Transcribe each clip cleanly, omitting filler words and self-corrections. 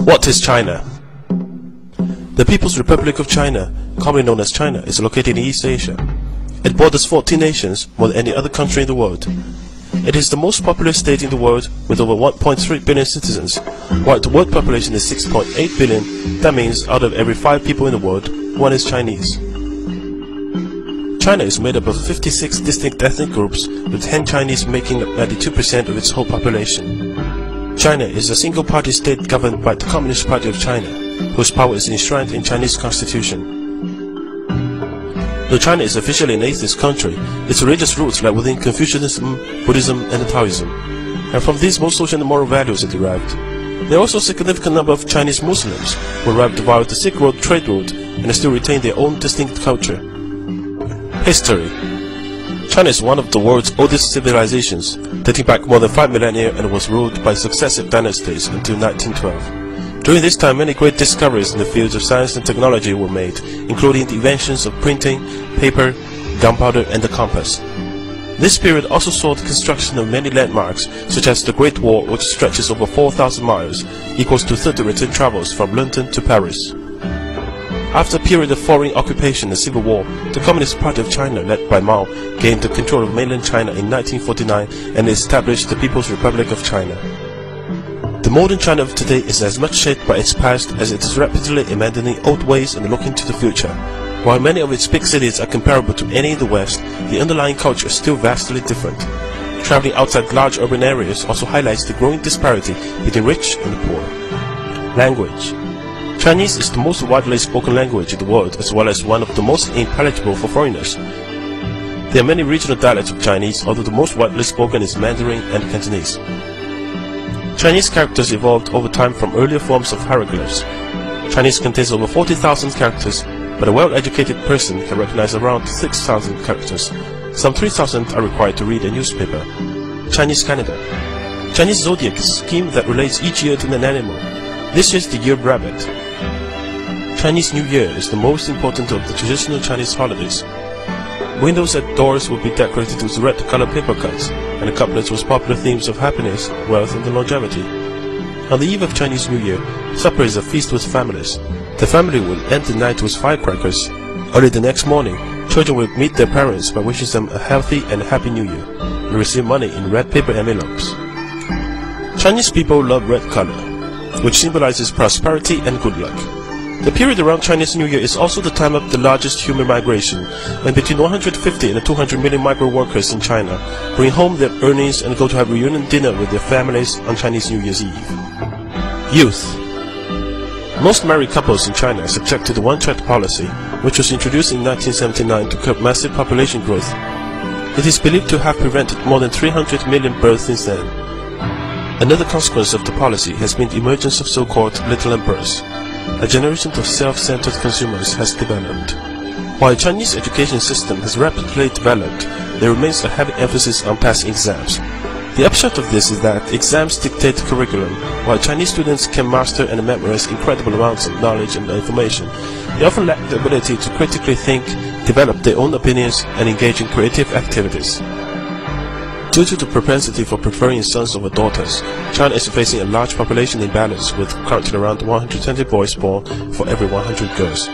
What is China? The People's Republic of China, commonly known as China, is located in East Asia. It borders 14 nations, more than any other country in the world. It is the most populous state in the world, with over 1.3 billion citizens. While the world population is 6.8 billion, that means out of every 5 people in the world, 1 is Chinese. China is made up of 56 distinct ethnic groups, with Han Chinese making up 92% of its whole population. China is a single-party state governed by the Communist Party of China, whose power is enshrined in Chinese constitution. Though China is officially an atheist country, its religious roots lie within Confucianism, Buddhism, and Taoism, and from these most social and moral values are derived. There are also a significant number of Chinese Muslims who arrived via the Silk Road trade route and still retain their own distinct culture. History. China is one of the world's oldest civilizations, dating back more than 5 millennia and was ruled by successive dynasties until 1912. During this time, many great discoveries in the fields of science and technology were made, including the inventions of printing, paper, gunpowder, and the compass. This period also saw the construction of many landmarks, such as the Great Wall, which stretches over 4,000 miles, equals to 30 return travels from London to Paris. After a period of foreign occupation and civil war, the Communist Party of China, led by Mao, gained the control of mainland China in 1949 and established the People's Republic of China. The modern China of today is as much shaped by its past as it is rapidly abandoning old ways and looking to the future. While many of its big cities are comparable to any in the West, the underlying culture is still vastly different. Traveling outside large urban areas also highlights the growing disparity between rich and the poor. Language. Chinese is the most widely spoken language in the world, as well as one of the most intelligible for foreigners. There are many regional dialects of Chinese, although the most widely spoken is Mandarin and Cantonese. Chinese characters evolved over time from earlier forms of hieroglyphs. Chinese contains over 40,000 characters, but a well-educated person can recognize around 6,000 characters. Some 3,000 are required to read a newspaper. Chinese calendar. Chinese zodiac is a scheme that relates each year to an animal. This is the year of rabbit. Chinese New Year is the most important of the traditional Chinese holidays. Windows and doors will be decorated with red-colored paper cuts, and the couplets with popular themes of happiness, wealth, and longevity. On the eve of Chinese New Year, supper is a feast with families. The family will end the night with firecrackers. Early the next morning, children will meet their parents by wishing them a healthy and happy New Year, and receive money in red paper envelopes. Chinese people love red color, which symbolizes prosperity and good luck. The period around Chinese New Year is also the time of the largest human migration, when between 150 and 200 million migrant workers in China bring home their earnings and go to have reunion dinner with their families on Chinese New Year's Eve. Youth. Most married couples in China are subject to the one-child policy, which was introduced in 1979 to curb massive population growth. It is believed to have prevented more than 300 million births since then. Another consequence of the policy has been the emergence of so-called little emperors. A generation of self-centered consumers has developed. While the Chinese education system has rapidly developed, there remains a heavy emphasis on passing exams. The upshot of this is that exams dictate the curriculum. While Chinese students can master and memorize incredible amounts of knowledge and information, they often lack the ability to critically think, develop their own opinions, and engage in creative activities. Due to the propensity for preferring sons over daughters, China is facing a large population imbalance, with currently around 120 boys born for every 100 girls.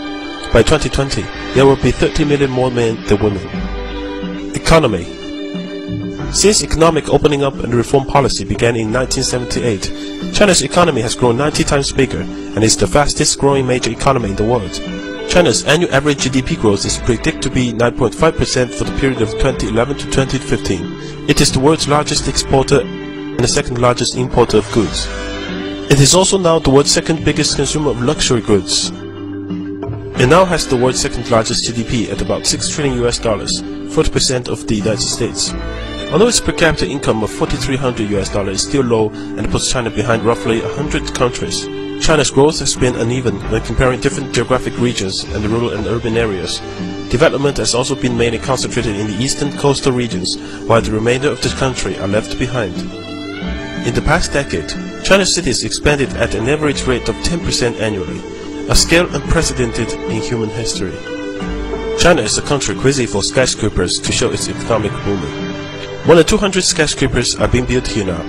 By 2020, there will be 30 million more men than women. Economy. Since economic opening up and reform policy began in 1978, China's economy has grown 90 times bigger and is the fastest growing major economy in the world. China's annual average GDP growth is predicted to be 9.5% for the period of 2011 to 2015. It is the world's largest exporter and the second largest importer of goods. It is also now the world's second biggest consumer of luxury goods. It now has the world's second largest GDP at about $6 trillion, 40% of the United States. Although its per capita income of $4,300 is still low and puts China behind roughly 100 countries, China's growth has been uneven when comparing different geographic regions and the rural and urban areas. Development has also been mainly concentrated in the eastern coastal regions, while the remainder of the country are left behind. In the past decade, China's cities expanded at an average rate of 10% annually, a scale unprecedented in human history. China is a country crazy for skyscrapers to show its economic booming. More than 200 skyscrapers are being built here now.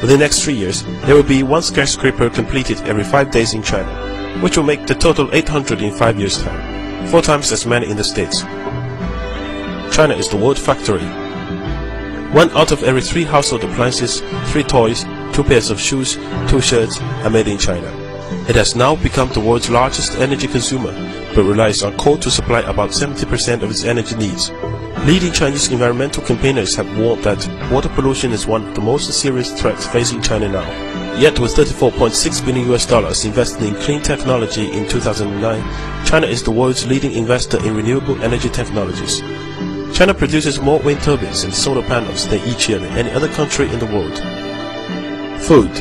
Within the next 3 years, there will be one skyscraper completed every 5 days in China, which will make the total 800 in 5 years' time, 4 times as many in the States. China is the world factory. 1 out of every 3 household appliances, 3 toys, 2 pairs of shoes, 2 shirts are made in China. It has now become the world's largest energy consumer, but relies on coal to supply about 70% of its energy needs. Leading Chinese environmental campaigners have warned that water pollution is one of the most serious threats facing China now. Yet with $34.6 billion invested in clean technology in 2009, China is the world's leading investor in renewable energy technologies. China produces more wind turbines and solar panels than each year than any other country in the world. Food.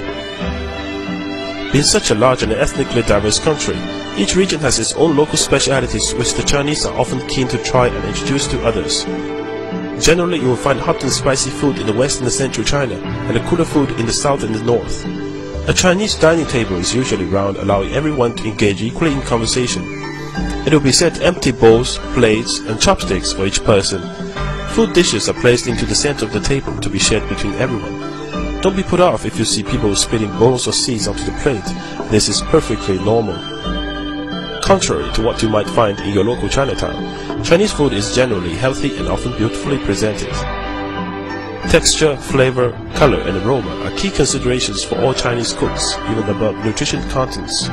Being such a large and ethnically diverse country, each region has its own local specialities which the Chinese are often keen to try and introduce to others. Generally, you will find hot and spicy food in the west and the central China, and the cooler food in the south and the north. A Chinese dining table is usually round, allowing everyone to engage equally in conversation. It will be set empty bowls, plates, and chopsticks for each person. Food dishes are placed into the center of the table to be shared between everyone. Don't be put off if you see people spilling bowls or seeds onto the plate. This is perfectly normal. Contrary to what you might find in your local Chinatown, Chinese food is generally healthy and often beautifully presented. Texture, flavor, color, and aroma are key considerations for all Chinese cooks, even above nutrition contents.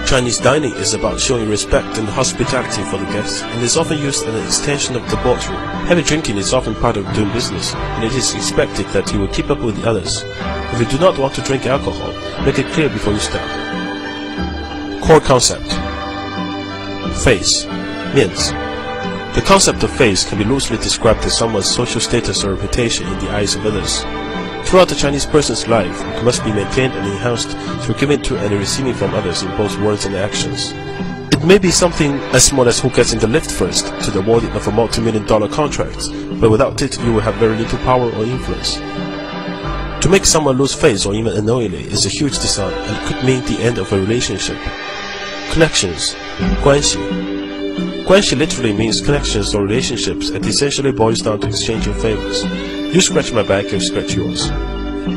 Chinese dining is about showing respect and hospitality for the guests, and is often used as an extension of the boardroom. Heavy drinking is often part of doing business, and it is expected that you will keep up with the others. If you do not want to drink alcohol, make it clear before you start. Core concept. Face. 面子. The concept of face can be loosely described as someone's social status or reputation in the eyes of others. Throughout the Chinese person's life, it must be maintained and enhanced through giving to and receiving from others in both words and actions. It may be something as small as who gets in the lift first to the awarding of a multi-million-dollar contract, but without it you will have very little power or influence. To make someone lose face or even unknowingly is a huge dishonor and could mean the end of a relationship. Connections. 关系. 关系 literally means connections or relationships and essentially boils down to exchanging favors. You scratch my back, I scratch yours.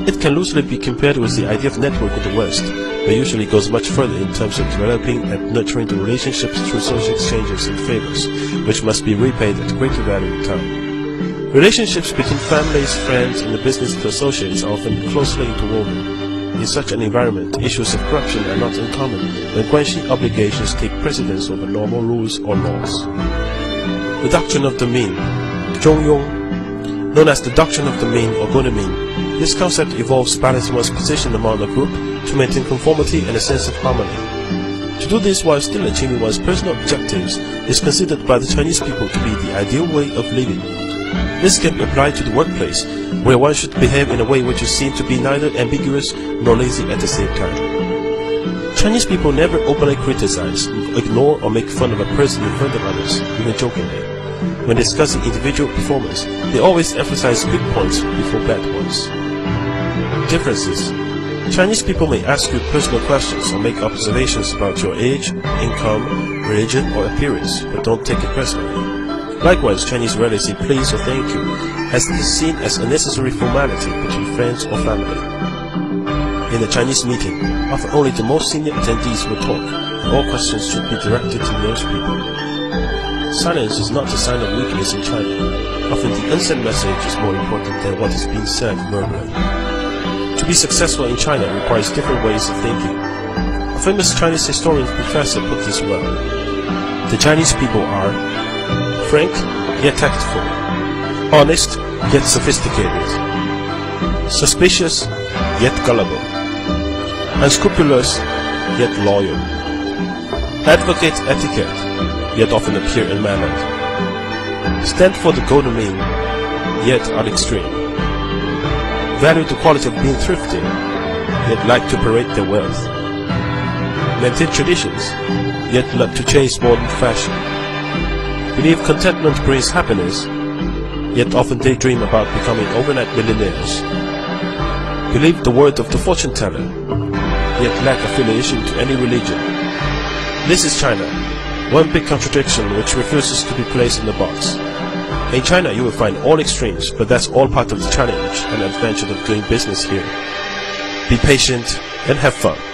It can loosely be compared with the idea of network in the West, but usually goes much further in terms of developing and nurturing the relationships through social exchanges and favors, which must be repaid at greater value in time. Relationships between families, friends, and the business to associates are often closely interwoven. In such an environment, issues of corruption are not uncommon, when guanxi obligations take precedence over normal rules or laws. The doctrine of the mean, 中庸. Known as the doctrine of the mean or good mean, this concept involves balancing one's position among a group to maintain conformity and a sense of harmony. To do this while still achieving one's personal objectives is considered by the Chinese people to be the ideal way of living. This can be applied to the workplace, where one should behave in a way which is seen to be neither ambiguous nor lazy at the same time. Chinese people never openly criticize, ignore, or make fun of a person in front of others, even jokingly. When discussing individual performance, they always emphasize good points before bad ones. Differences. Chinese people may ask you personal questions or make observations about your age, income, religion, or appearance, but don't take it personally. Likewise, Chinese rarely say please or thank you, as it is seen as a necessary formality between friends or family. In a Chinese meeting, often only the most senior attendees will talk, and all questions should be directed to those people. Silence is not a sign of weakness in China. Often the unsent message is more important than what is being said verbally. To be successful in China requires different ways of thinking. A famous Chinese historian professor put this well. The Chinese people are frank yet tactful, honest yet sophisticated, suspicious yet gullible, unscrupulous yet loyal, advocate etiquette yet often appear unmannered, stand for the golden mean yet are extreme, value the quality of being thrifty yet like to parade their wealth, maintain traditions yet love to chase modern fashion, believe contentment brings happiness, yet often daydream about becoming overnight millionaires. Believe the word of the fortune teller, yet lack affiliation to any religion. This is China, one big contradiction which refuses to be placed in a box. In China you will find all extremes, but that's all part of the challenge and adventure of doing business here. be patient, and have fun.